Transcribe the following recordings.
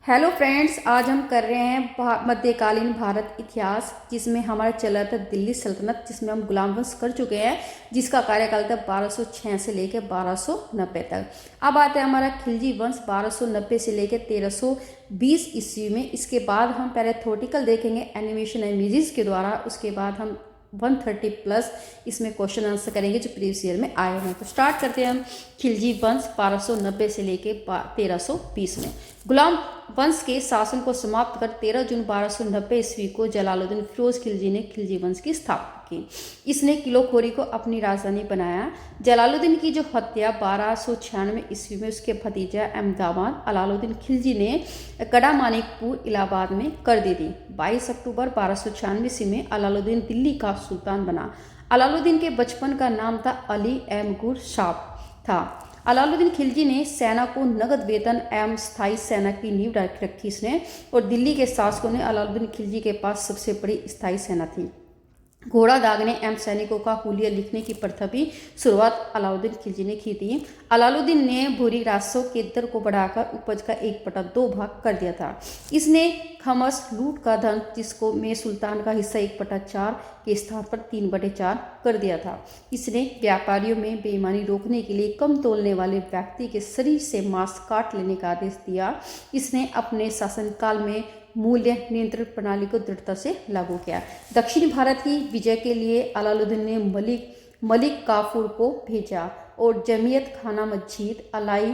Hello friends, आज हम कर रहे हैं मध्यकालीन भारत इतिहास, जिसमें हमारा चला था दिल्ली सल्तनत, जिसमें हम गुलाम वंश कर चुके हैं, जिसका कार्यकाल था 1206 से लेकर 1290 तक। अब आते हैं हमारा खिलजी वंश 1290 से लेकर 1320 ईस्वी में। इसके बाद हम पहले थ्योरेटिकल देखेंगे एनिमेशन इमेजेस के द्वारा, उसके बाद हम 130 प्लस इसमें क्वेश्चन आंसर करेंगे जो प्रीवियस ईयर में आए हैं। तो स्टार्ट करते हैं हम खिलजी वंश 1290 से लेके 1320 में। गुलाम वंश के शासन को समाप्त कर 13 जून 1290 ईस्वी को जलालुद्दीन फिरोज खिलजी ने खिलजी वंश की स्थापना की। इसने किलोखोरी को अपनी राजधानी बनाया। जलालुद्दीन की जो हत्या 1296 ईस्वी में उसके भतीजा अहमदाबाद अलाउद्दीन खिलजी ने कड़ामानिकपुर इलाहाबाद में कर दी थी। 22 अक्टूबर 1296 ईस्वी में अलाउद्दीन दिल्ली का सुल्तान बना। अलाउद्दीन के बचपन का नाम था अली अहमगुर शाह था। अलाउद्दीन खिलजी ने सेना को नगद वेतन एवं स्थायी सेना की नींव रखी इसने, और दिल्ली के शासकों ने अलाउद्दीन खिलजी के पास सबसे बड़ी स्थायी सेना थी। घोड़ा दागने एवं सैनिकों का हुलिया लिखने की प्रथा भी शुरुआत अलाउद्दीन खिलजी ने की थी। अलाउद्दीन ने भूरी राजस्व के दर को बढ़ाकर उपज का 1/2 भाग कर दिया था। इसने खमस लूट का धन, जिसको में सुल्तान का हिस्सा 1/4 के स्थान पर 3/4 कर दिया था। इसने व्यापारियों में बेईमानी रोकने के लिए कम तोलने वाले व्यक्ति के शरीर से मांस काट लेने का आदेश दिया। इसने अपने शासनकाल में मूल्य नियंत्रण प्रणाली को दृढ़ता से लागू किया। दक्षिण भारत की विजय के लिए अलाउद्दीन ने मलिक काफूर को भेजा और जमियत खाना मस्जिद, अलाई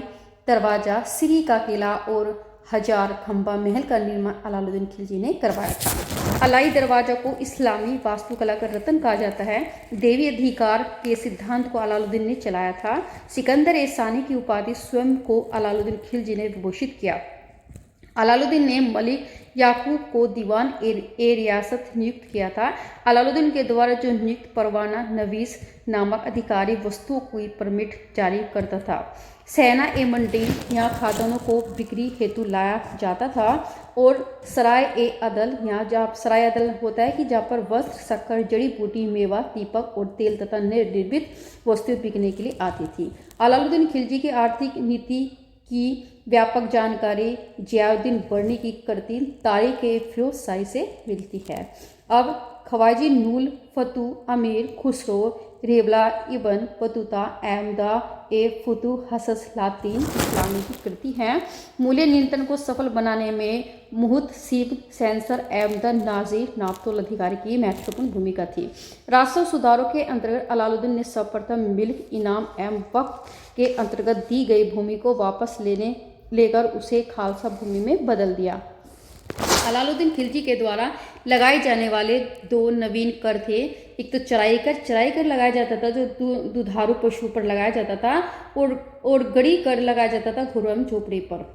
दरवाजा, सिरी का किला और हजार खंबा महल का निर्माण अलाउद्दीन खिलजी ने करवाया था। अलाई दरवाजा को इस्लामी वास्तुकला का रत्न कहा जाता है। देवी अधिकार के सिद्धांत को अलाउद्दीन ने चलाया था। सिकंदर ए सानी की उपाधि स्वयं को अलाउद्दीन खिलजी ने विभूषित किया। अलाउद्दीन ने मलिक याकूब को दीवान ए रियासत नियुक्त किया था। अलाउद्दीन के द्वारा जो नियुक्त परवाना नवीस नामक अधिकारी वस्तुओं की परमिट जारी करता था। सेना ए मंडी यहाँ खादनों को बिक्री हेतु लाया जाता था, और सराय ए अदल, यहाँ जहाँ सराय अदल होता है कि जहाँ पर वस्त्र, शक्कर, जड़ी बूटी, मेवा, दीपक और तेल तथा निर्मित वस्तुएं बिकने के लिए आती थी। अलाउद्दीन खिलजी की आर्थिक नीति की व्यापक जानकारी जियाउद्दीन बर्नी की करती तारीख ए फिरोज शाही से मिलती है। अब खवाजी नूल फतू अमीर खुसरो रेबला इबन बतूता अहमदा ए फतू हसस लातीन इस्लामी की कृति हैं। मूल्य नियंत्रण को सफल बनाने में मुहतसिब सेंसर अहमद नाजिर नापतोल अधिकारी की महत्वपूर्ण भूमिका थी। राजस्व सुधारों के अंतर्गत अलाउद्दीन ने सर्वप्रथम मिल्क इनाम एवं वक्फ के अंतर्गत दी गई भूमि को वापस लेकर उसे खालसा भूमि में बदल दिया। अलाउद्दीन खिलजी के द्वारा लगाए जाने वाले 2 नवीन कर थे। एक तो चराई कर लगाया जाता था, जो दुधारू पशु पर लगाया जाता था, और गड़ी कर लगाया जाता था खुर्रम झोपड़ी पर।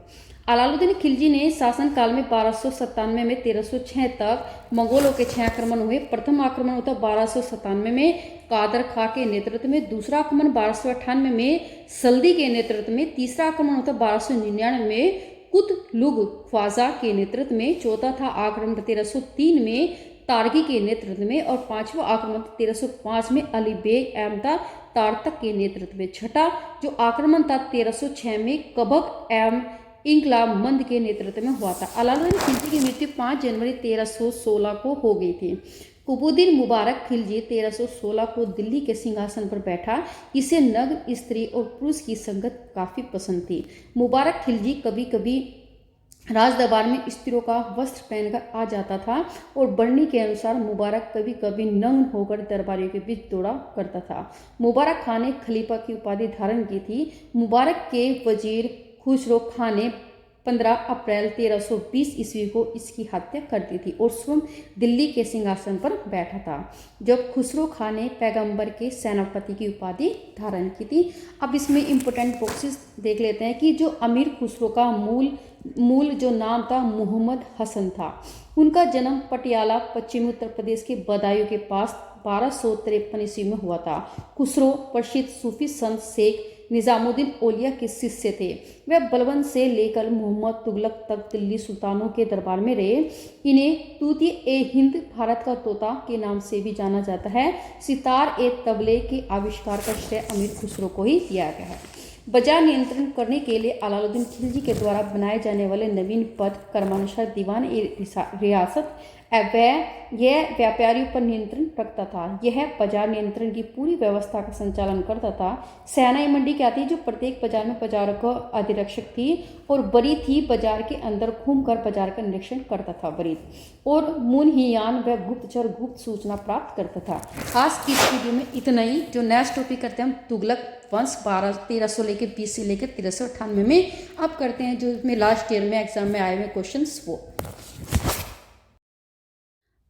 अलाउद्दीन खिलजी ने शासनकाल में 1297 में 1306 तक मंगोलों के 6 आक्रमण हुए। प्रथम आक्रमण होता 1297 में कादर खां के नेतृत्व में, दूसरा आक्रमण 1298 में सल्दी के नेतृत्व में, तीसरा आक्रमण होता 1299 में कुतलुग ख्वाजा के नेतृत्व में, चौथा था आक्रमण 1303 में तारगी के नेतृत्व में, और पांचवा आक्रमण 1305 में अली बेग अहमदा तारतक के नेतृत्व में। छठा जो आक्रमण था 1306 में कबक एवं इंकला मंद के नेतृत्व में हुआ था। अलाउद्दीन खिलजी की मृत्यु 5 जनवरी 1316 को हो गई थी। कुतुबुद्दीन मुबारक खिलजी 1316 को दिल्ली के सिंहासन पर बैठा। इसे नग्न स्त्री और पुरुष की संगत काफी पसंद थी। मुबारक खिलजी कभी कभी राज दरबार में स्त्रियों का वस्त्र पहनकर आ जाता था, और बर्नी के अनुसार मुबारक कभी कभी नग्न होकर दरबारियों के बीच दौड़ा करता था। मुबारक खान ने खलीफा की उपाधि धारण की थी। मुबारक के वजीर खुसरो खान ने 15 अप्रैल 1320 ईस्वी को इसकी हत्या कर दी थी और स्वयं दिल्ली के सिंहासन पर बैठा था, जब खुसरो खान ने पैगंबर के सेनापति की उपाधि धारण की थी। अब इसमें इंपॉर्टेंट बॉक्सेस देख लेते हैं कि जो अमीर खुसरो का मूल जो नाम था मोहम्मद हसन था। उनका जन्म पटियाला पश्चिमी उत्तर प्रदेश के बदायूं के पास 1253 ईस्वी में हुआ था। खुसरो प्रसिद्ध सूफी संत शेख निजामुद्दीन औलिया के शिष्य थे। वे बलबन से लेकर मोहम्मद तुगलक तक दिल्ली सुल्तानों के दरबार में रहे। इन्हें तूती ए हिंद, भारत का तोता के नाम से भी जाना जाता है। सितार ए तबले के आविष्कार का श्रेय अमीर खुसरो को ही दिया गया है। बाजार नियंत्रण करने के लिए अलाउद्दीन खिलजी के द्वारा बनाए जाने वाले नवीन पद क्रमानुसार दीवान रियासत यह व्यापारियों पर नियंत्रण रखता था। यह बाजार नियंत्रण की पूरी व्यवस्था का संचालन करता था। सेनाई मंडी क्या थी, जो प्रत्येक बाजार में बाजारों का अधिरक्षक थी, और बरी थी, बाजार के अंदर घूमकर बाजार का निरीक्षण करता था बरी, और मुनहियान व गुप्तचर गुप्त सूचना प्राप्त करता था। आज की इस वीडियो में इतना ही। जो नेक्स्ट टॉपिक करते हैं हम तुगलक वंश 1300 लेके 20 से लेकर 1398 में। अब करते हैं जो इसमें लास्ट ईयर में एग्जाम में आए हुए क्वेश्चन वो।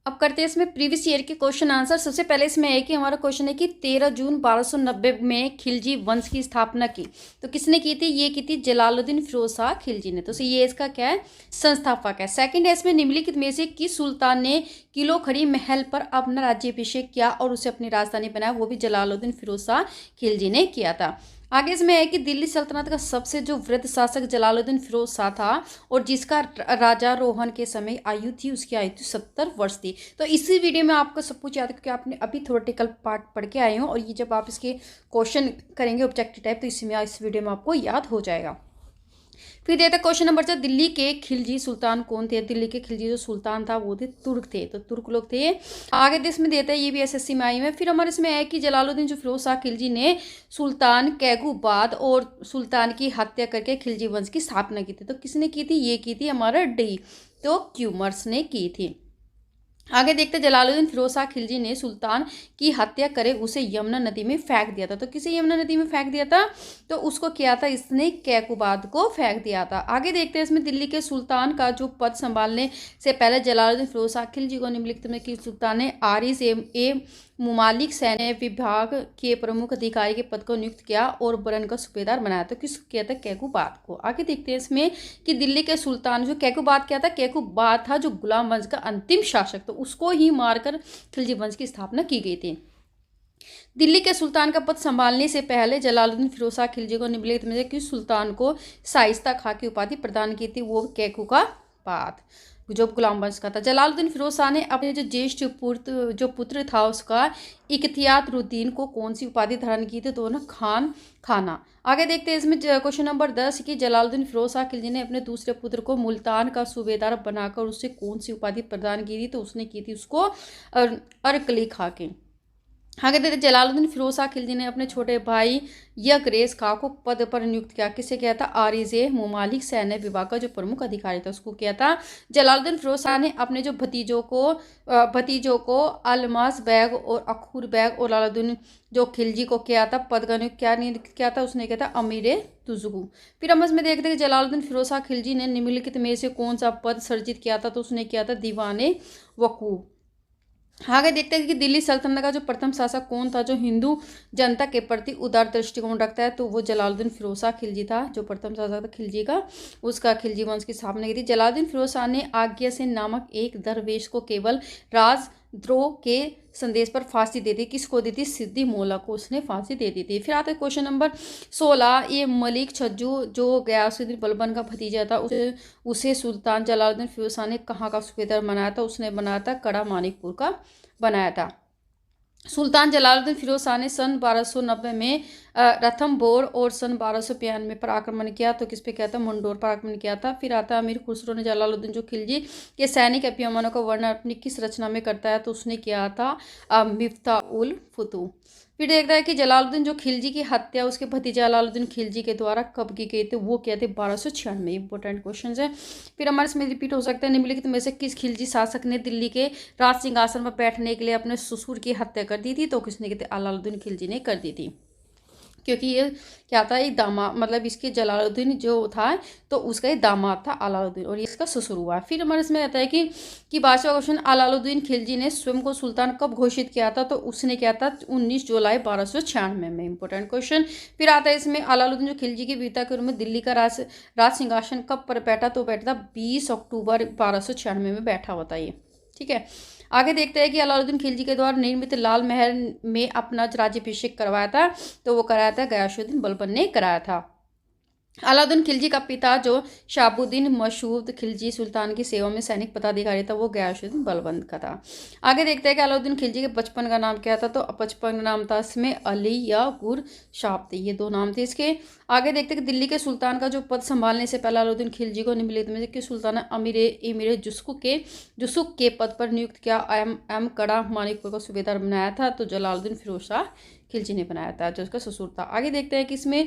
अब करते हैं इसमें प्रीवियस ईयर के क्वेश्चन आंसर। सबसे पहले इसमें है कि हमारा क्वेश्चन है कि 13 जून 1290 में खिलजी वंश की स्थापना की, तो किसने की थी? ये की थी जलालुद्दीन फिरोज शाह खिलजी ने। तो ये इसका क्या है? संस्थापक है। सेकंड है इसमें निम्नलिखित में से किस सुल्तान ने किलो खड़ी महल पर अपना राज्याभिषेक किया और उसे अपनी राजधानी बनाया? वो भी जलालुद्दीन फिरोज शाह खिलजी ने किया था। आगे इसमें है कि दिल्ली सल्तनत का सबसे जो वृद्ध शासक जलालुद्दीन फिरोज शाह था, और जिसका राजारोहण के समय आयु थी, उसकी आयु थी 70 वर्ष थी। तो इसी वीडियो में आपको सब कुछ याद है, क्योंकि आपने अभी थ्योरेटिकल पार्ट पढ़ के आए हो, और ये जब आप इसके क्वेश्चन करेंगे ऑब्जेक्टिव टाइप, तो इस वीडियो में आपको याद हो जाएगा। फिर देता है क्वेश्चन नंबर 4, दिल्ली के खिलजी सुल्तान कौन थे? दिल्ली के खिलजी जो सुल्तान था वो थे तुर्क थे, तो तुर्क लोग थे। आगे देश में देता है, ये भी एसएससी में आई में। फिर हमारे इसमें है कि जलालुद्दीन जो फिरोज शाह खिलजी ने सुल्तान कैगूबाद और सुल्तान की हत्या करके खिलजी वंश की स्थापना की थी। तो किसने की थी? ये की थी हमारा डी, तो क्यूमर्स ने की थी। आगे देखते जलालुद्दीन फिरोज शाह खिलजी ने सुल्तान की हत्या करे उसे यमुना नदी में फेंक दिया था। तो किसे यमुना नदी में फेंक दिया था? तो उसको किया था इसने कैकुबाद को फेंक दिया था। आगे देखते हैं इसमें दिल्ली के सुल्तान का जो पद संभालने से पहले जलालुद्दीन फिरोज शाह खिलजी को निम्नलिखित में कि सुल्तान ने आरिस ए मुमालिक सैन्य विभाग के प्रमुख अधिकारी के पद को नियुक्त किया और बरन का सूबेदार बनाया। तो किस किया था? कैकुबाद को। आगे देखते हैं इसमें कि दिल्ली के सुल्तान जो कैकुबाद क्या था? कैकुबाद था जो गुलाम वंश का अंतिम शासक, तो उसको ही मारकर खिलजी वंश की स्थापना की गई थी। दिल्ली के सुल्तान का पद संभालने से पहले जलालुद्दीन फिरोज शाह खिलजी को निम्नलिखित में से किस सुल्तान को शाइस्ता खां की उपाधि प्रदान की थी? वो कैकुबाद जो गुलाम वंश का था। जलालुद्दीन फिरोज शाह ने अपने जो ज्येष्ठ पुत्र था उसका इख्तियारुद्दीन को कौन सी उपाधि धारण की थी? तो ना खाना। आगे देखते हैं इसमें क्वेश्चन नंबर 10 कि जलालुद्दीन फिरोज शाह खिलजी ने अपने दूसरे पुत्र को मुल्तान का सूबेदार बनाकर उससे कौन सी उपाधि प्रदान की थी? तो उसने की थी उसको अरकली खां के। आगे देखते जलालुद्दीन फिरोज शाह खिलजी ने अपने छोटे भाई यकरेज खां को पद पर नियुक्त किया। किसे किया था? आरिज़े मुमालिक सैन्य विभाग का जो प्रमुख अधिकारी था उसको किया था। जलालुद्दीन फिरोज शाह ने अपने जो भतीजों को अलमास बैग और अखूर बैग और लालुद्दीन जो खिलजी को किया था पद का नियुक्त किया था? उसने किया था अमीर तुजगु। फिर हम इसमें देखते हैं कि जलालुद्दीन फिरोज शाह खिलजी ने निम्नलिखित में से कौन सा पद सर्जित किया था? तो उसने किया था दीवाने वकूफ। आगे देखते हैं कि दिल्ली सल्तनत का जो प्रथम शासक कौन था जो हिंदू जनता के प्रति उदार दृष्टिकोण रखता है? तो वो जलालुद्दीन फिरोज शाह खिलजी था, जो प्रथम शासक था खिलजी का, उसका खिलजी वंश की स्थापना की थी। जलालुद्दीन फिरोज शाह ने आज्ञा सेन नामक एक दरवेश को केवल राजद्रोह के संदेश पर फांसी दे दी। किसको दी थी? सिद्दी मौला को उसने फांसी दे दी थी। फिर आता है क्वेश्चन नंबर 16, ये मलिक छज्जू जो गयासुद्दीन बलबन का भतीजा था उसे सुल्तान जलालुद्दीन फिरोज शाह ने कहाँ का सूबेदार बनाया था? उसने बनाया था कड़ा मानिकपुर का बनाया था। सुल्तान जलालुद्दीन फिरोज शाह ने सन 1290 में रणथंभौर और सन 1292 पर आक्रमण किया। तो किस पे किया था? मंडोर पर आक्रमण किया था। फिर आता है अमीर खुसरो ने जलालुद्दीन जो खिलजी के सैनिक अभियानों का वर्णन अपनी किस रचना में करता है? तो उसने किया था मिफ्ताह उल फुतूह। फिर देखता है कि जलालुद्दीन जो खिलजी की हत्या उसके भतीजे अलाउद्दीन खिलजी के द्वारा कब की गई थी? वो क्या थे? 1296। इंपॉर्टेंट क्वेश्चन है। फिर हमारे इसमें रिपीट हो सकता है निम्नलिखित में से किस खिलजी शासक ने दिल्ली के राज सिंहासन पर बैठने के लिए अपने ससुर की हत्या कर दी थी? तो किसने की थी? अलाउद्दीन खिलजी ने कर दी थी, क्योंकि ये क्या था? एक दामाद, मतलब इसके जलालुद्दीन जो था तो उसका एक दामाद था अलाउद्दीन, और ये इसका ससुर हुआ। फिर हमारे इसमें आता है कि बादशाह क्वेश्चन अलाउद्दीन खिलजी ने स्वयं को सुल्तान कब घोषित किया था? तो उसने किया था 19 जुलाई 1296 में। Important question. फिर आता है इसमें अलाउद्दीन जो खिलजी के वीरता के रूप में दिल्ली का राज सिंहासन कब पर बैठा? तो बैठा था 20 अक्टूबर 1296 में बैठा होता है ये। ठीक है। आगे देखते हैं कि अलाउद्दीन खिलजी के द्वारा निर्मित लाल महल में अपना राज्याभिषेक करवाया था, तो वो कराया था गयासुद्दीन बलबन ने कराया था। अलाउद्दीन खिलजी का पिता जो शहाबुद्दीन मशहूद खिलजी सुल्तान की सेवा में सैनिक पदाधिकारी था, वो गयासुद्दीन बलबंद का था। आगे देखते हैं कि अलाउद्दीन खिलजी के बचपन का नाम क्या था। तो बचपन का नाम था इसमें अली या गुर शाब्दी, ये दो नाम थे इसके। आगे देखते हैं कि दिल्ली के सुल्तान का जो पद संभालने से पहले अलाउद्दीन खिलजी को निम्नलिखित में से किस सुल्तान ने अमीर जुस्सुक के पद पर नियुक्त किया। एम कड़ा मानिकपुर का सूबेदार बनाया था। तो जलालुद्दीन फिरोज शाह खिलजी ने बनाया था, जो उसका ससुर था। आगे देखते हैं कि इसमें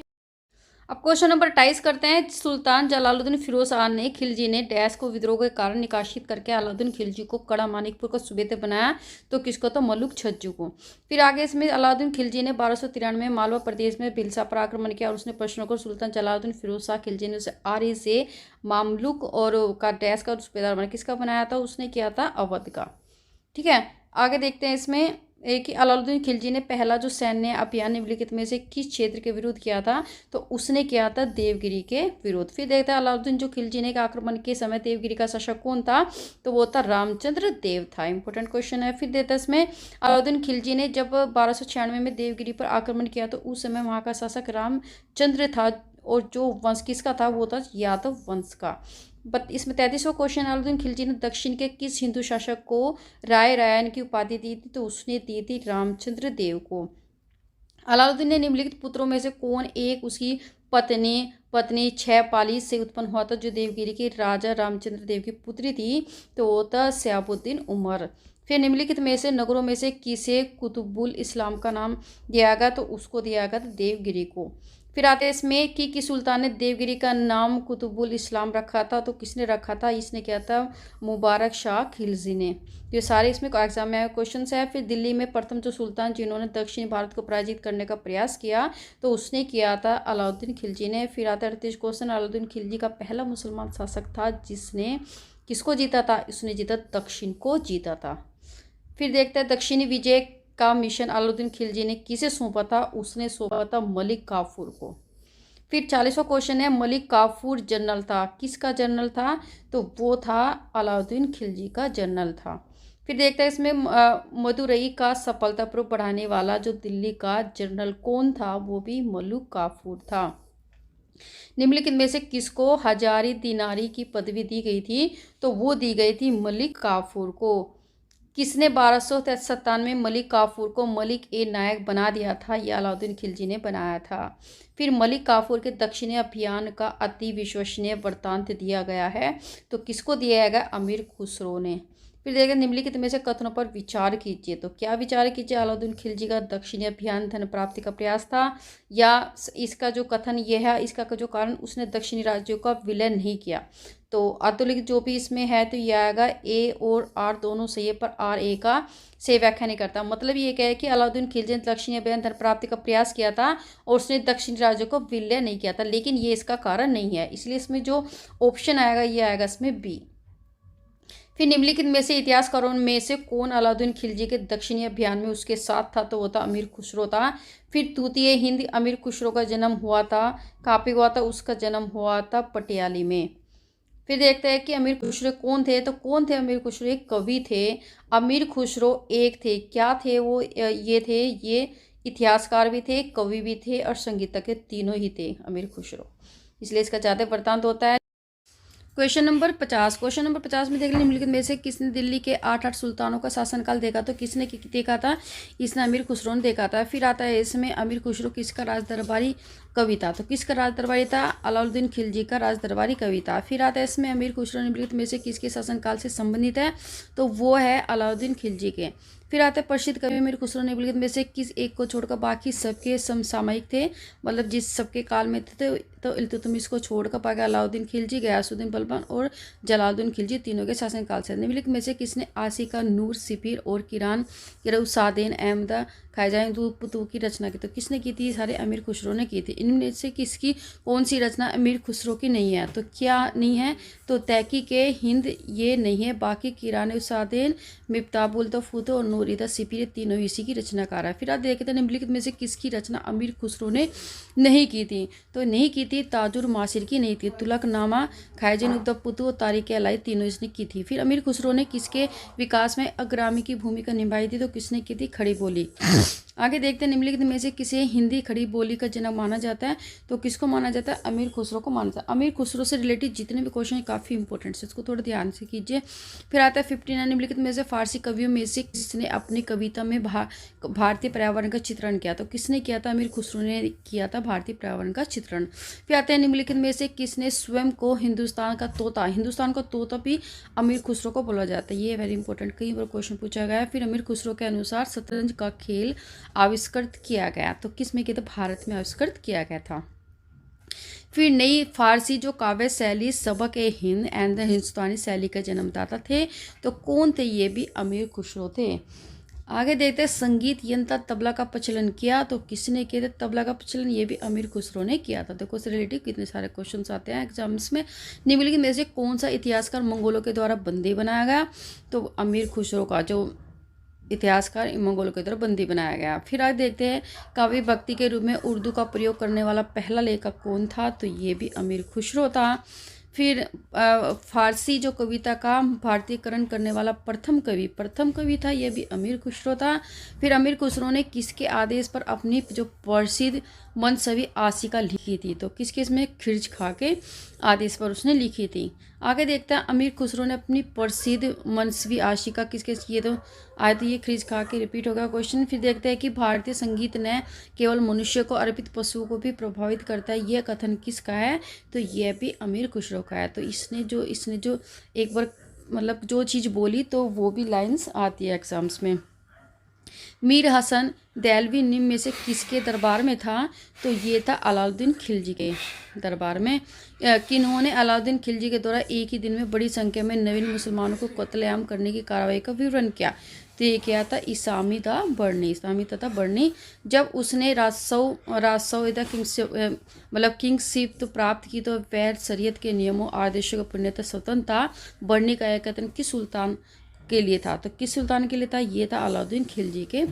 अब क्वेश्चन नंबर 28 करते हैं। सुल्तान जलालुद्दीन फिरोज शाह ने खिलजी ने डैश को विद्रोह के कारण निकासित करके अलाउद्दीन खिलजी को कड़ा मानिकपुर का सूबेदार बनाया। तो किसको? तो मलुक छज्जू को। फिर आगे इसमें अलाउद्दीन खिलजी ने 1293 में मालवा प्रदेश में भिलसा पर आक्रमण किया और उसने प्रश्नों को सुल्तान जलालुद्दीन फिरोज शाह खिलजी ने उसे आर्य से मामलुक और का डैश का सूबेदार बनाया। किसका बनाया था? उसने किया था अवध का। ठीक है, आगे देखते हैं इसमें एक ही अलाउद्दीन खिलजी ने पहला जो सैन्य अभियान निम्नलिखित में से किस क्षेत्र के विरुद्ध किया था? तो उसने किया था देवगिरी के विरुद्ध। फिर देखते हैं अलाउद्दीन जो खिलजी ने आक्रमण के समय देवगिरी का शासक कौन था? तो वो था रामचंद्र देव था। इंपॉर्टेंट क्वेश्चन है। फिर देता है इसमें अलाउद्दीन खिलजी ने जब 1296 में देवगिरी पर आक्रमण किया तो उस समय वहाँ का शासक रामचंद्र था और जो वंश किसका था? वो था यादव वंश का। इसमें 33वां क्वेश्चन, अलाउद्दीन खिलजी ने दक्षिण के किस हिंदू शासक को राय रायन की उपाधि दी थी? तो उसने दी थी रामचंद्र देव को। अलाउद्दीन ने निम्नलिखित पुत्रों में से कौन एक उसकी पत्नी छहपाली से उत्पन्न हुआ था, जो देवगिरी के राजा रामचंद्र देव की पुत्री थी? तो वो था शहाबुद्दीन उमर। फिर निम्नलिखित में से नगरों में से किसे कुतुबुल इस्लाम का नाम दिया गया? तो उसको दिया गया था देवगिरी को। फिर आते हैं इसमें कि सुल्तान ने देवगिरी का नाम कुतुबुल इस्लाम रखा था। तो किसने रखा था? इसने किया था मुबारक शाह खिलजी ने। ये सारे इसमें एग्जाम में क्वेश्चन है। फिर दिल्ली में प्रथम जो सुल्तान जिन्होंने दक्षिणी भारत को पराजित करने का प्रयास किया तो उसने किया था अलाउद्दीन खिलजी ने। फिर आता है 38 क्वेश्चन, अलाउद्दीन खिलजी का पहला मुसलमान शासक था जिसने किसको जीता था? उसने जीता दक्षिण को जीता था। फिर देखते हैं दक्षिणी विजय का मिशन अलाउद्दीन खिलजी ने किसे सौंपा था? उसने सौंपा था मलिक काफूर को। फिर 40वां क्वेश्चन है, मलिक काफूर जनरल था, किसका जनरल था? तो वो था अलाउद्दीन खिलजी का जनरल था। फिर देखते हैं इसमें मदुरई का सफलतापूर्वक बढ़ाने वाला जो दिल्ली का जनरल कौन था? वो भी मलिक काफूर था। निम्नलिखित में से किसको हजारी दिनारी की पदवी दी गई थी? तो वो दी गई थी मलिक काफूर को। किसने 1297 में मलिक काफूर को मलिक ए नायक बना दिया था? यह अलाउद्दीन खिलजी ने बनाया था। फिर मलिक काफूर के दक्षिणी अभियान का अति विश्वसनीय वृत्तांत दिया गया है। तो किसको दिया गया? अमीर खुसरो ने। फिर देखिए निम्नलिखित में से कथनों पर विचार कीजिए। तो क्या विचार कीजिए? अलाउद्दीन खिलजी का दक्षिणी अभियान धन प्राप्ति का प्रयास था, या इसका जो कथन यह है, इसका जो कारण उसने दक्षिणी राज्यों का विलय नहीं किया। तो अतुलिखित जो भी इसमें है तो यह आएगा ए और आर दोनों सही है, पर आर ए का से व्याख्या नहीं करता। मतलब ये क्या है कि अलाउद्दीन खिलजी ने दक्षिणी अभियान धन प्राप्ति का प्रयास किया था और उसने दक्षिणी राज्यों को विलय नहीं किया था, लेकिन ये इसका कारण नहीं है। इसलिए इसमें जो ऑप्शन आएगा ये आएगा इसमें बी। फिर निम्नलिखित में से इतिहासकारों में से कौन अलाउद्दीन खिलजी के दक्षिणी अभियान में उसके साथ था? तो वो था अमीर खुसरो था। फिर तूतीय हिंद अमीर खुसरो का जन्म हुआ था, कहाँ पे हुआ था? उसका जन्म हुआ था पटियाली में। फिर देखते हैं कि अमीर खुसरो कौन थे। तो कौन थे अमीर खुसरो? एक कवि थे। अमीर खुसरो एक थे, क्या थे वो? ये इतिहासकार भी थे, कवि भी थे और संगीतज्ञ, तीनों ही थे अमीर खुसरो, इसलिए इसका ज़्यादा वृत्तांत होता है। Question number 50। क्वेश्चन नंबर 50 में देख लें निम्नलिखित में से किसने दिल्ली के 8 सुल्तानों का शासनकाल देखा? तो किसने देखा था? इसने अमीर खुसरो ने देखा था। फिर आता है इसमें अमीर खुसरो किसका राज दरबारी कवि था? तो किसका राज दरबारी था? अलाउद्दीन खिलजी का राज दरबारी कवि था। फिर आता है इसमें अमीर खुसरो निम्नलिखित में से किसके शासनकाल से संबंधित है? तो वो है अलाउद्दीन खिलजी के। फिर आते हैं प्रसिद्ध कवि अमीर खुसरो निम्नलिखित में से किस एक को छोड़कर बाकी सबके समसामयिक थे, मतलब जिस सबके काल में थे। तो इल्तुतमिश को छोड़कर बाकी अलाउद्दीन खिलजी, गयासुद्दीन बलबन और जलालुद्दीन खिलजी तीनों के शासनकाल से। निम्नलिखित में से किसने आशिका नूर सिपिर और किरान उसादैन अहमद खाइजाई पुतु की रचना की? तो किसने की थी? सारे अमीर खुसरो ने की थी। इनमें से किसकी कौन सी रचना अमीर खुसरो की नहीं है? तो क्या नहीं है? तो तहकीक हिंद ये नहीं है, बाकी किरान उसादैन, मिफ्ताहुल तफूत और नूरिदा सिपिर तीनों इसी की रचनाकार है। फिर आप देखते हैं निम्नलिखित में से किसकी रचना अमीर खुसरो ने नहीं की थी? तो नहीं की थी ताजुर मासिर की नहीं थी, तुलकनामा, खाइजन उद्दपुतु और तारीख अलाई तीनों इसने की थी। फिर अमीर खुसरो ने किसके विकास में अग्रामी की भूमिका निभाई थी? तो किसने की थी? खड़ी बोली। आगे देखते हैं निम्नलिखित में से किसे हिंदी खड़ी बोली का जनक माना जाता है। तो किसको माना जाता है? अमीर खुसरो को माना जाता है। अमीर खुसरो से रिलेटेड जितने भी क्वेश्चन हैं काफ़ी इंपॉर्टेंट है, इसको थोड़ा ध्यान से कीजिए। फिर आता है 59 निम्नलिखित में से फारसी कवियों में से किसने अपनी कविता में भारतीय पर्यावरण का चित्रण किया? तो किसने किया था? अमीर खुसरो ने किया था भारतीय पर्यावरण का चित्रण। फिर आते हैं निम्नलिखित में से किसने स्वयं को हिंदुस्तान का तोता भी अमीर खुसरो को बोला जाता है। ये वेरी इंपॉर्टेंट, कई बार क्वेश्चन पूछा गया है। फिर अमीर खुसरो के अनुसार शतरंज का खेल आविष्कृत किया गया, तो किस में किया था? भारत में आविष्कृत किया गया था। फिर नई फारसी जो काव्य शैली सबक ए हिंद एंड द हिंदुस्तानी शैली का जन्मदाता थे, तो कौन थे? ये भी अमीर खुसरो थे। आगे देखते हैं संगीत यंत्र तबला का प्रचलन किया, तो किसने किया था तबला का प्रचलन? ये भी अमीर खुसरो ने किया था। देखो इससे रिलेटेड कितने सारे क्वेश्चंस आते हैं एग्जाम्स में। निम्नलिखित में से कौन सा इतिहासकार मंगोलों के द्वारा बंदी बनाया गया? तो अमीर खुसरो का जो इतिहासकार मंगोलों के द्वारा बंदी बनाया गया। फिर आज देखते हैं काव्य भक्ति के रूप में उर्दू का प्रयोग करने वाला पहला लेखक कौन था? तो ये भी अमीर खुसरो था। फिर फारसी जो कविता का भारतीयकरण करने वाला प्रथम कवि था, ये भी अमीर खुसरो था। फिर अमीर खुसरो ने किसके आदेश पर अपनी जो प्रसिद्ध मनसवी आशिका लिखी थी? तो किसके इसमें खिर्ज खा के आदेश पर उसने लिखी थी। आगे देखते हैं अमीर खुसरो ने अपनी प्रसिद्ध मनसवी आशिका किसके किए? तो आए तो ये खिर्ज खा के रिपीट होगा क्वेश्चन। फिर देखते हैं कि भारतीय संगीत ने केवल मनुष्य को अर्पित पशुओं को भी प्रभावित करता है, यह कथन किसका है? तो यह भी अमीर खुसरो का है। तो इसने जो एक बार मतलब जो चीज़ बोली तो वो भी लाइंस आती है एग्जाम्स में। मीर हसन देलवी निम्न में से किसके दरबार में था? तो ये था अलाउद्दीन खिलजी के दरबार में। किन्होंने अलाउद्दीन खिलजी के द्वारा एक ही दिन में बड़ी संख्या में नवीन मुसलमानों को कत्लेआम करने की कार्रवाई का विवरण किया? तो ये क्या था? इसामी तथा बर्नी। जब उसने राजसौ मतलब किंगशिप प्राप्त की तो वह शरीयत के नियमों आदेशों का पूर्णतः स्वतंत्र था। बर्नी का यह कथन किस सुल्तान के लिए था? तो किस सुल्तान के लिए था? ये था अलाउद्दीन खिलजी के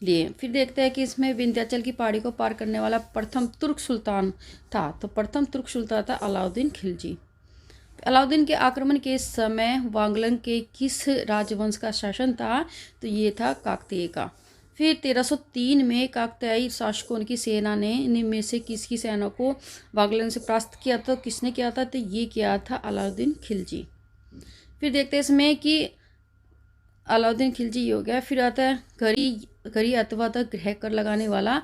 लिए। फिर देखते हैं कि इसमें विंध्याचल की पहाड़ी को पार करने वाला प्रथम तुर्क सुल्तान था, तो प्रथम तुर्क सुल्तान था अलाउद्दीन खिलजी। अलाउद्दीन के आक्रमण के समय वांगलंग के किस राजवंश का शासन था? तो ये था काकतीय का। फिर 1303 में काकतीय शासकों की सेना ने निम्न में से किसकी सेना को वांगलंग से परास्त किया? तो किसने किया था? तो ये किया था अलाउद्दीन खिलजी। फिर देखते हैं इसमें कि अलाउद्दीन खिलजी हो गया। फिर आता है घरी अथवा गृह कर लगाने वाला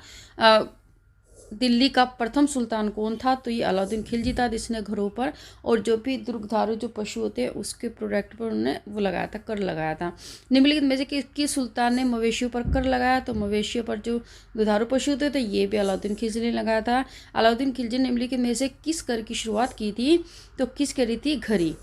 दिल्ली का प्रथम सुल्तान कौन था? तो ये अलाउद्दीन खिलजी था, जिसने घरों पर और जो भी दुर्गधारू जो पशु होते हैं उसके प्रोडक्ट पर उन्होंने वो लगाया था, कर लगाया था। निम्नलिखित में से किस सुल्तान ने मवेशियों पर कर लगाया? तो मवेशियों पर जो दुधारू पशु होते थे ये भी अलाउद्दीन खिलजी ने लगाया था। अलाउद्दीन खिलजी ने निम्नलिखित में से किस कर की शुरुआत की थी? तो किस करी थी? घड़ी,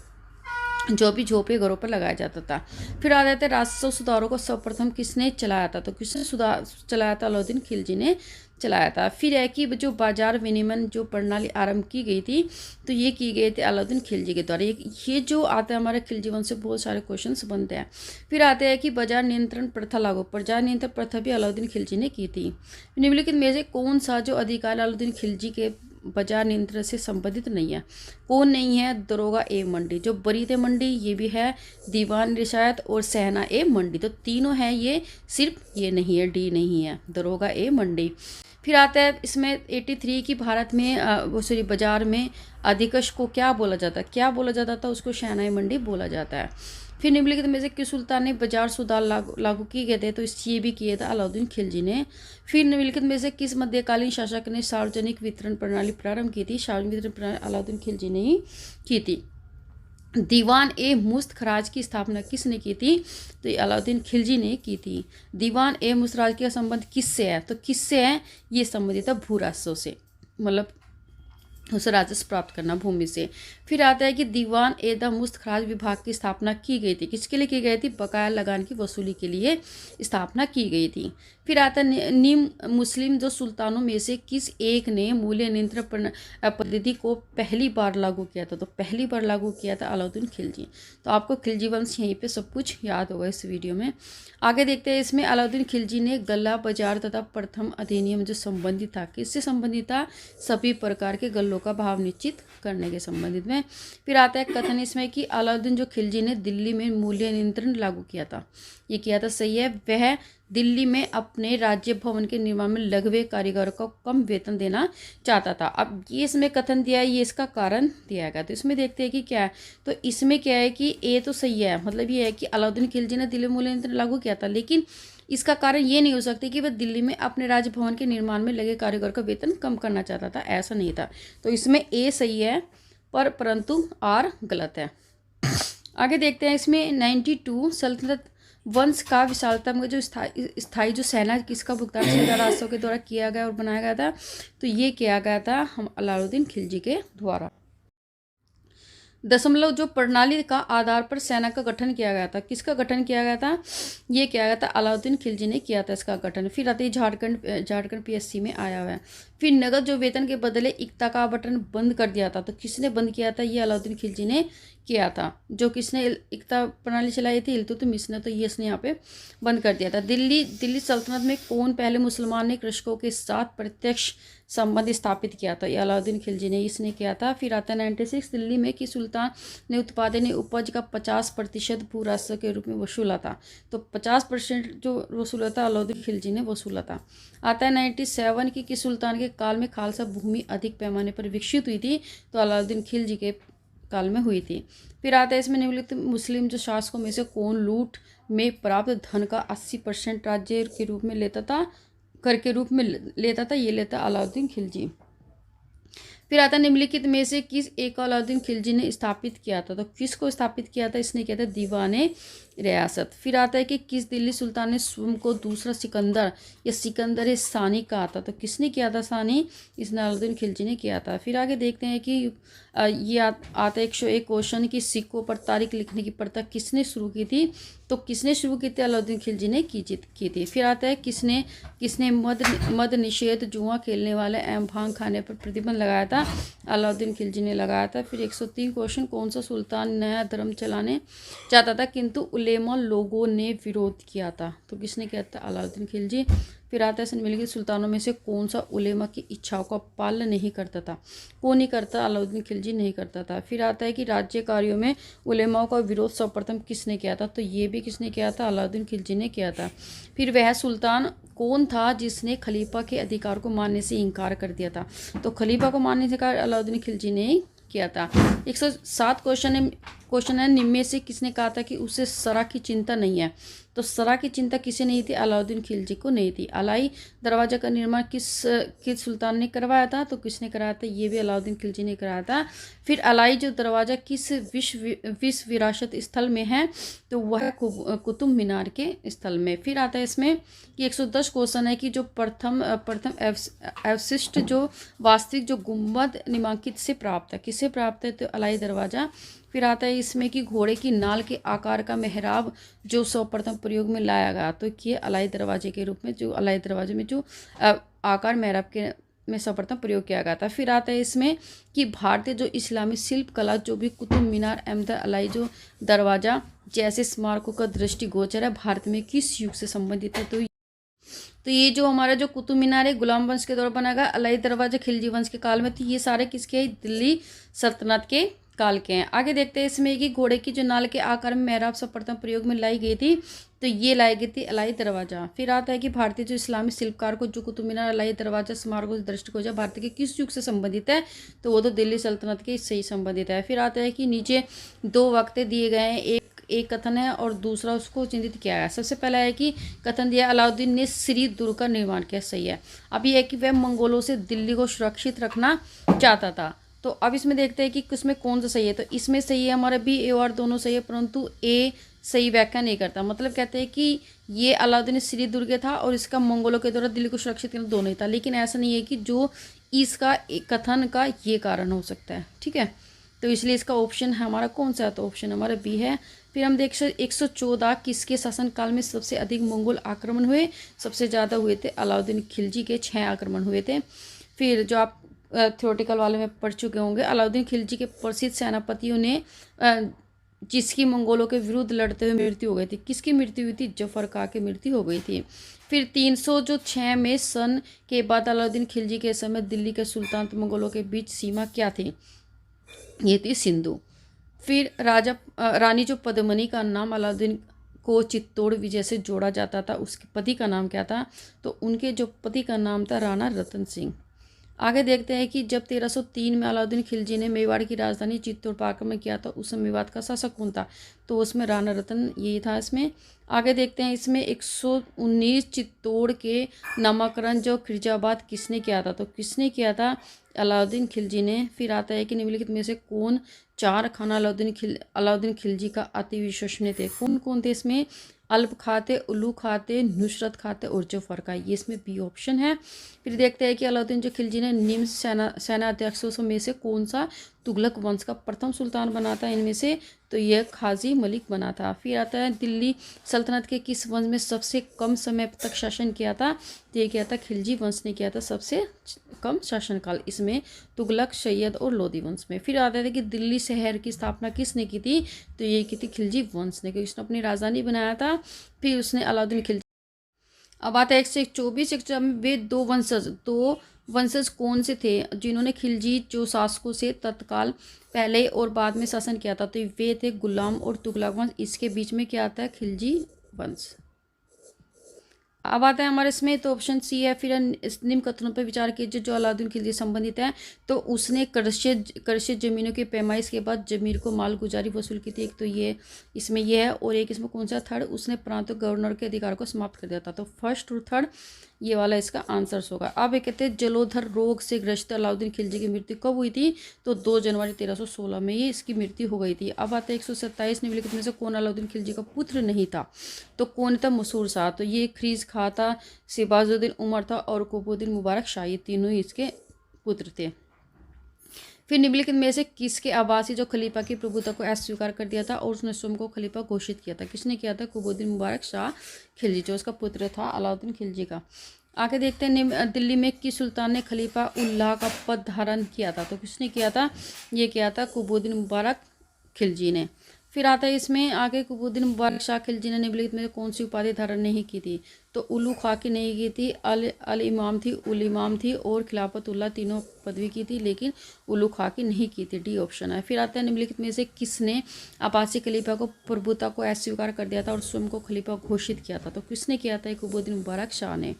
जो भी झोपड़े घरों पर लगाया जाता था। फिर आ जाते हैं राजस्व सुधारों को सर्वप्रथम किसने चलाया था? तो किसने सुधार चलाया था? अलाउद्दीन खिलजी ने चलाया था। फिर है कि जो बाजार विनिमय जो प्रणाली आरंभ की गई थी, तो ये की गई थी अलाउद्दीन खिलजी के द्वारा। ये जो आता है हमारे खिलजी वंश से बहुत सारे क्वेश्चंस बनते हैं। फिर आते हैं कि बाजार नियंत्रण प्रथा भी अलाउद्दीन खिलजी ने की थी। निम्नलिखित में से कौन सा जो अधिकार अलाउद्दीन खिलजी के बाजार नियंत्रण से संबंधित नहीं है? कौन नहीं है? दरोगा ए मंडी, जो बरीद ए मंडी ये भी है, दीवान रिशायत और सहना ए मंडी, तो तीनों है ये, सिर्फ ये नहीं है, डी नहीं है, दरोगा ए मंडी। फिर आता है इसमें 83 की भारत में बाजार में अधिकश को क्या बोला जाता था? उसको सहना ए मंडी बोला जाता है। फिर निम्नलिखित में से किस सुल्तान ने बाजार सुधार लागू किए गए थे? तो ये भी किए थे अलाउद्दीन खिलजी ने। फिर निम्नलिखित में से किस मध्यकालीन शासक ने सार्वजनिक वितरण प्रणाली प्रारंभ की थी? सार्वजनिक वितरण प्रणाली अलाउद्दीन खिलजी ने ही की थी। दीवान ए मुस्त खराज की स्थापना किसने की थी? तो ये अलाउद्दीन खिलजी ने की थी। दीवान ए मुस्त खराज का संबंध किससे है? तो किससे है? ये संबंधित है भू राजस्व से, मतलब उसे राजस्व प्राप्त करना भूमि से। फिर आता है कि दीवान ए द मुस्त खराज विभाग की स्थापना की गई थी। किसके लिए की गई थी? बकाया लगान की वसूली के लिए स्थापना की गई थी। फिर आता है निम्न मुस्लिम जो सुल्तानों में से किस एक ने मूल्य नियंत्रण पद्धति को पहली बार लागू किया था? तो पहली बार लागू किया था अलाउद्दीन खिलजी। तो आपको खिलजी वंश यहीं पे सब कुछ याद होगा इस वीडियो में। आगे देखते हैं इसमें अलाउद्दीन खिलजी ने गल्ला बाजार तथा प्रथम अधिनियम जो संबंधित था, किससे संबंधित था? सभी प्रकार के गल्लों का भाव निश्चित करने के संबंधित में। फिर आता है कथन इसमें कि अलाउद्दीन जो खिलजी ने दिल्ली में मूल्य नियंत्रण लागू किया था। ये किया था, सही है। वह दिल्ली में अपने राज्य भवन के निर्माण में लगे हुए कारीगरों को कम वेतन देना चाहता था। अब ये इसमें कथन दिया है, ये इसका कारण दिया गया। तो इसमें देखते हैं कि क्या है। तो इसमें क्या है कि ए तो सही है, मतलब ये है कि अलाउद्दीन खिलजी ने दिल्ली में मूल्य नीति लागू किया था, लेकिन इसका कारण ये नहीं हो सकता कि वह दिल्ली में अपने राजभवन के निर्माण में लगे कारीगर का वेतन कम करना चाहता था, ऐसा नहीं था। तो इसमें ए सही है, परंतु आर गलत है। आगे देखते हैं इसमें 92 सल्तनत वंश का विशालता में जो स्थायी जो सेना किसका भुगतान सीधा रास्तों के द्वारा किया गया और बनाया गया था, तो ये किया गया था हम अलाउद्दीन खिलजी के द्वारा। दशमलव जो प्रणाली का आधार पर सेना का गठन किया गया था, किसका गठन किया गया था, ये किया गया था अलाउद्दीन खिलजी ने किया था इसका गठन। फिर आते ही झारखंड PSC में आया हुआ है। फिर नगद जो वेतन के बदले इक्ता का आवंटन बंद कर दिया था, तो किसने बंद किया था, ये अलाउद्दीन खिलजी ने किया था। जो किसने इक्ता प्रणाली चलाई थी, इल्तुतमिश ने, तो ये इसने यहाँ पे बंद कर दिया था। दिल्ली सल्तनत में कौन पहले मुसलमान ने कृषकों के साथ प्रत्यक्ष संबंध स्थापित किया था, ये अलाउद्दीन खिलजी ने, इसने किया था। फिर आता है 96 दिल्ली में कि सुल्तान ने उत्पादन उपज का 50% भू राजस्व के रूप में वसूला था, तो 50% जो वसूला था अलाउद्दीन खिलजी ने वसूला था। आता है 97 की सुल्तान के काल में खालसा भूमि अधिक पैमाने पर विकसित हुई थी, तो अलाउद्दीन खिलजी के काल में हुई थी। फिर आता है इसमें निम्नलिखित मुस्लिम जो शासकों में से कौन लूट में प्राप्त धन का 80% राज्य के रूप में लेता था, कर के रूप में लेता था, ये लेता अलाउद्दीन खिलजी। फिर आता निम्नलिखित में से किस एक अलाउद्दीन खिलजी ने स्थापित किया था, तो किसको स्थापित किया था, इसने किया था दीवाने रियासत। फिर आता है कि किस दिल्ली सुल्तान ने स्वयं को दूसरा सिकंदर या सिकंदर सानी कहा था, तो किसने किया था सानी, इसने अलाउद्दीन खिलजी ने किया था। फिर आगे देखते हैं कि ये आता है 101 क्वेश्चन कि सिक्कों पर तारीख लिखने की प्रथा किसने शुरू की थी, तो किसने शुरू की थी, अलाउद्दीन खिलजी ने की थी। फिर आता है किसने मद निषेध, जुआ खेलने वाले एवं भांग खाने पर प्रतिबंध लगाया था, अलाउद्दीन खिलजी ने लगाया था। फिर 103 क्वेश्चन कौन सा सुल्तान नया धर्म चलाने चाहता था किंतु उलेमा लोगों ने विरोध किया था, तो किसने किया था, अलाउद्दीन खिलजी। फिर आता है निम्नलिखित सुल्तानों में से कौन सा उलेमा की इच्छाओं का पालन नहीं करता था, कौन नहीं करता, अलाउद्दीन खिलजी नहीं करता था। फिर आता है कि राज्य कार्यों में उलेमाओं का विरोध सर्वप्रथम किसने किया था, तो ये भी किसने किया था, अलाउद्दीन खिलजी ने किया था। फिर वह सुल्तान कौन था जिसने खलीफा के अधिकार को मानने से इनकार कर दिया था, तो खलीफा को मानने से इनकार अलाउद्दीन खिलजी ने किया था। 107 क्वेश्चन है निम्न में से किसने कहा था कि उसे सरा की चिंता नहीं है, तो सरा की चिंता किसे नहीं थी, अलाउद्दीन खिलजी को नहीं थी। अलाई दरवाजा का निर्माण किस सुल्तान ने करवाया था, तो किसने कराया था, ये भी अलाउद्दीन खिलजी ने कराया था। फिर अलाई जो दरवाजा किस विश्व विरासत स्थल में है, तो वह कुतुब मीनार के स्थल में। फिर आता है इसमें कि 110 क्वेश्चन है कि जो प्रथम अवशिष्ट जो वास्तविक जो गुंबद निमांकित से प्राप्त है, किससे प्राप्त है, तो अलाई दरवाजा। फिर आता है इसमें कि घोड़े की नाल के आकार का मेहराब जो सर्वप्रथम प्रयोग में लाया गया, तो ये अलाई दरवाजे के रूप में, जो अलाई दरवाजे में जो आकार मेहराब के में सर्वप्रथम प्रयोग किया गया था। फिर आता है इसमें कि भारतीय जो इस्लामी शिल्प कला जो भी कुतुब मीनार एवं अलाई जो दरवाजा जैसे स्मारकों का दृष्टिगोचर है, भारत में किस युग से संबंधित है, तो ये जो हमारा जो कुतुब मीनार है गुलाम वंश के द्वारा बनाया गया, अलाई दरवाजा खिलजी वंश के काल में, तो ये सारे किसके हैं, दिल्ली सल्तनत के काल के हैं। आगे देखते हैं इसमें कि घोड़े की जो नाल के आकार में मेहराब सर्वप्रथम प्रयोग में लाई गई थी, तो ये लाई गई थी अलाई दरवाजा। फिर आता है कि भारतीय जो इस्लामी शिल्पकार को जो कुतुब मीनार अलाई दरवाजा स्मारकों से दृष्टिगोचर भारत के किस युग से संबंधित है, तो वो तो दिल्ली सल्तनत के इससे ही संबंधित है। फिर आता है कि नीचे 2 वक्ते दिए गए हैं, एक कथन है और दूसरा उसको चिंतित किया है। सबसे पहला है कि कथन दिया अलाउद्दीन ने श्री दुर्ग का निर्माण किया, सही है। अब ये है कि वह मंगोलों से दिल्ली को सुरक्षित रखना चाहता था, तो अब इसमें देखते हैं कि किसमें कौन सा सही है, तो इसमें सही है हमारा बी, ए और दोनों सही है, परंतु ए सही व्याख्या नहीं करता। मतलब कहते हैं कि ये अलाउद्दीन श्री दुर्ग था और इसका मंगोलों के द्वारा दिल्ली को सुरक्षित करना दोनों ही था, लेकिन ऐसा नहीं है कि जो इसका कथन का ये कारण हो सकता है, ठीक है। तो इसलिए इसका ऑप्शन है हमारा कौन सा है, तो ऑप्शन हमारा बी है। फिर हम देख सकते 114 किसके शासनकाल में सबसे अधिक मंगोल आक्रमण हुए, सबसे ज़्यादा हुए थे अलाउद्दीन खिलजी के, 6 आक्रमण हुए थे। फिर जो आप थ्योरेटिकल वाले में पढ़ चुके होंगे, अलाउद्दीन खिलजी के प्रसिद्ध सेनापतियों ने जिसकी मंगोलों के विरुद्ध लड़ते हुए मृत्यु हो गई थी, किसकी मृत्यु हुई थी, जफर खां की मृत्यु हो गई थी। फिर 306 में सन के बाद अलाउद्दीन खिलजी के समय दिल्ली के सुल्तान मंगोलों के बीच सीमा क्या थी, ये थी सिंधु। फिर रानी जो पद्मनी का नाम अलाउद्दीन को चित्तौड़ विजय से जोड़ा जाता था, उसके पति का नाम क्या था? तो उनके जो पति का नाम था राणा रतन सिंह। आगे देखते हैं कि जब 1303 में अलाउद्दीन खिलजी ने मेवाड़ की राजधानी चित्तौड़ पर आक्रमण किया था, उस समय मेवाड़ का शासक कौन था? तो उसमें राणा रतन यही था इसमें। आगे देखते हैं इसमें 119 चित्तौड़ के नामकरण जो खिरजाबाद किसने किया था? तो किसने किया था? अलाउद्दीन खिलजी ने। फिर आता है कि निम्नलिखित में से कौन 4 खाना अलाउद्दीन खिलजी का अति विश्वसनीय थे? कौन कौन थे इसमें? अल्प खाते, उल्लू खाते, नुसरत खाते और जफर का, ये इसमें बी ऑप्शन है। फिर देखते हैं कि अलाउद्दीन जो खिलजी ने निम्न सेनाध्यक्षों में से कौन सा तुगलक वंश का प्रथम सुल्तान बना था इनमें से? तो यह खाजी मलिक बना था। फिर आता है दिल्ली सल्तनत के किस वंश में सबसे कम समय तक शासन किया था? तो ये क्या था? खिलजी वंश ने किया था सबसे कम शासनकाल, इसमें तुगलक, सैयद और लोधी वंश में। फिर आता है कि दिल्ली शहर की स्थापना किसने की थी? तो ये की थी खिलजी वंश ने, क्योंकि उसने अपनी राजधानी बनाया था। फिर उसने अलाउद्दीन खिलजी। अब आता है 124 में वे दो वंशज कौन से थे जिन्होंने खिलजी जो शासकों से तत्काल पहले और बाद में शासन किया था? तो वे थे गुलाम और तुगलक वंश। इसके बीच में क्या आता है? खिलजी वंश। अब आता है हमारे इसमें तो ऑप्शन सी है। फिर निम्न कथनों पर विचार कीजिए जो अलाउद्दीन खिलजी संबंधित है। तो उसने कृषि जमीनों की पैमाइश के बाद जमीर को मालगुजारी वसूल की थी। एक तो ये इसमें यह है, और एक इसमें कौन सा? थर्ड, उसने प्रांत गवर्नर के अधिकार को समाप्त कर दिया था। तो फर्स्ट और थर्ड ये वाला इसका आंसर होगा। अब ये कहते हैं जलोधर रोग से ग्रस्त अलाउद्दीन खिलजी की मृत्यु कब हुई थी? तो 2 जनवरी 1316 में ये इसकी मृत्यु हो गई थी। अब आता है 127 निम्नलिखित में से कौन अलाउद्दीन खिलजी का पुत्र नहीं था? तो कौन था? मसूर शाह। तो ये खरीज खां था, सिबाजुद्दीन उमर था और कुतुबुद्दीन मुबारक शाह, ये तीनों ही इसके पुत्र थे। फिर निम्नलिखित में से किसके आवासी जो खलीफा की प्रभुता को अस्वीकार कर दिया था और उसने स्वयं को खलीफा घोषित किया था? किसने किया था? कुतुबुद्दीन मुबारक शाह खिलजी, जो उसका पुत्र था अलाउद्दीन खिलजी का। आगे देखते हैं दिल्ली में किस सुल्तान ने खलीफा उल्लाह का पद धारण किया था? तो किसने किया था? ये किया था कुतुबुद्दीन मुबारक खिलजी ने। फिर आता है इसमें आगे कुतुबुद्दीन मुबारक शाह खिलजी ने निम्नलिखित में कौन सी उपाधि धारण नहीं की थी? तो उल्लू खां की नहीं की थी, अल इमाम थी, उल इमाम थी और खिलाफत उल्लाह, तीनों पदवी की थी, लेकिन उल्लू खां की नहीं की थी, डी ऑप्शन है। फिर आता है निम्नलिखित में से किसने अब्बासी खलीफा को प्रभुता को अस्वीकार कर दिया था और स्वयं को खलीफा घोषित किया था? तो किसने किया था? कुतुबुद्दीन मुबारक शाह ने।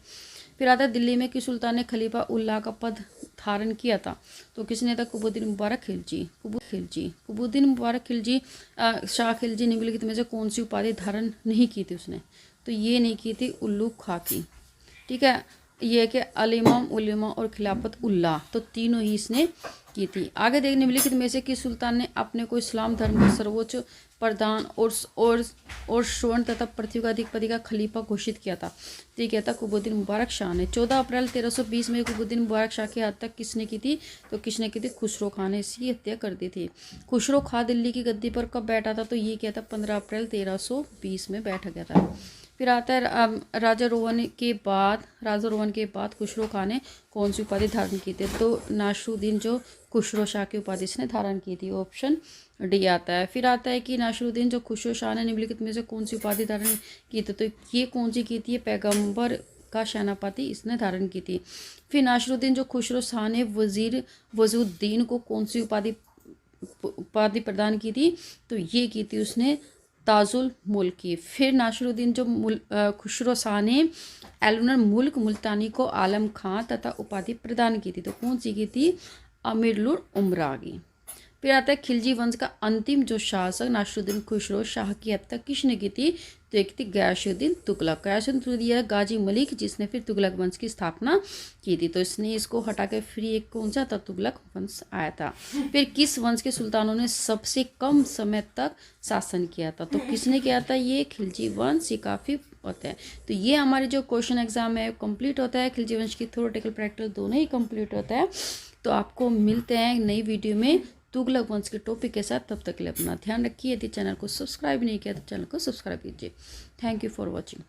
फिर आता है दिल्ली में किस सुल्तान ने खलीफा उल्लाह का पद धारण किया था? तो किसने था? कुतुबुद्दीन मुबारक खिलजी। कुतुबुद्दीन मुबारक खिलजी शाह खिलजी निम्नलिखित में से कौन सी उपाधि धारण नहीं की थी उसने? तो ये नहीं की थी उल्लू खां की। ठीक है, ये कि अल-इमाम, उल-इमाम और खिलाफत उल्लाह, तो तीनों ही इसने की थी। आगे देख निम्नलिखित में से किस सुल्तान ने अपने को इस्लाम धर्म का सर्वोच्च प्रधान और स्वर्ण तथा पृथ्वी का अधिपति का खलीफा घोषित किया था? तो ये क्या था? कुतुबुद्दीन मुबारक शाह ने। 14 अप्रैल 1320 में कुतुबुद्दीन मुबारक शाह की हत्या किसने की थी? तो किसने की थी? खुसरो खां ने इसकी हत्या कर दी थी। खुसरो खां दिल्ली की गद्दी पर कब बैठा था? तो ये क्या था? 15 अप्रैल 1320 में बैठ गया था। फिर आता है राजा रोहन के बाद खुसरो खां ने कौन सी उपाधि धारण की थी? तो नासिरुद्दीन जो खुसरो शाह की उपाधि इसने धारण की थी, ऑप्शन डी आता है। फिर आता है कि नासिरुद्दीन जो खुसरो शाह ने निम्नलिखित में से कौन सी उपाधि धारण की थी? तो ये कौन सी की थी? पैगंबर का सेनापति इसने धारण की थी। फिर नासिरुद्दीन जो खुसरो शाह ने वजीर वजुद्दीन को कौन सी उपाधि प्रदान की थी? तो ये की थी उसने ताजुल मुल्क की। फिर नासिरुद्दीन जो खुसरो शाह ने एलुनर मुल्क मुल्तानी को आलम खां तथा उपाधि प्रदान की थी, तो कौन सी की थी? अमीरुल उमरा की। फिर आता है खिलजी वंश का अंतिम जो शासक नासिरुद्दीन खुसरो शाह की हत्या किसने की थी? तो एक थी गयासुद्दीन तुगलक। गाजी मलिक जिसने फिर तुगलक वंश की स्थापना की थी, तो इसने इसको हटा के फिर एक कौन सा था? तुगलक वंश आया था। फिर किस वंश के सुल्तानों ने सबसे कम समय तक शासन किया था? तो किसने किया था? ये खिलजी वंश। ये काफ़ी होता है। तो ये हमारे जो क्वेश्चन एग्जाम है कंप्लीट होता है। खिलजी वंश की थ्योरेटिकल प्रैक्टिकल दोनों ही कंप्लीट होता है। तो आपको मिलते हैं नई वीडियो में तुगलक वंश के टॉपिक के साथ। तब तक के लिए अपना ध्यान रखिए। यदि चैनल को सब्सक्राइब नहीं किया तो चैनल को सब्सक्राइब कीजिए। Thank you for watching.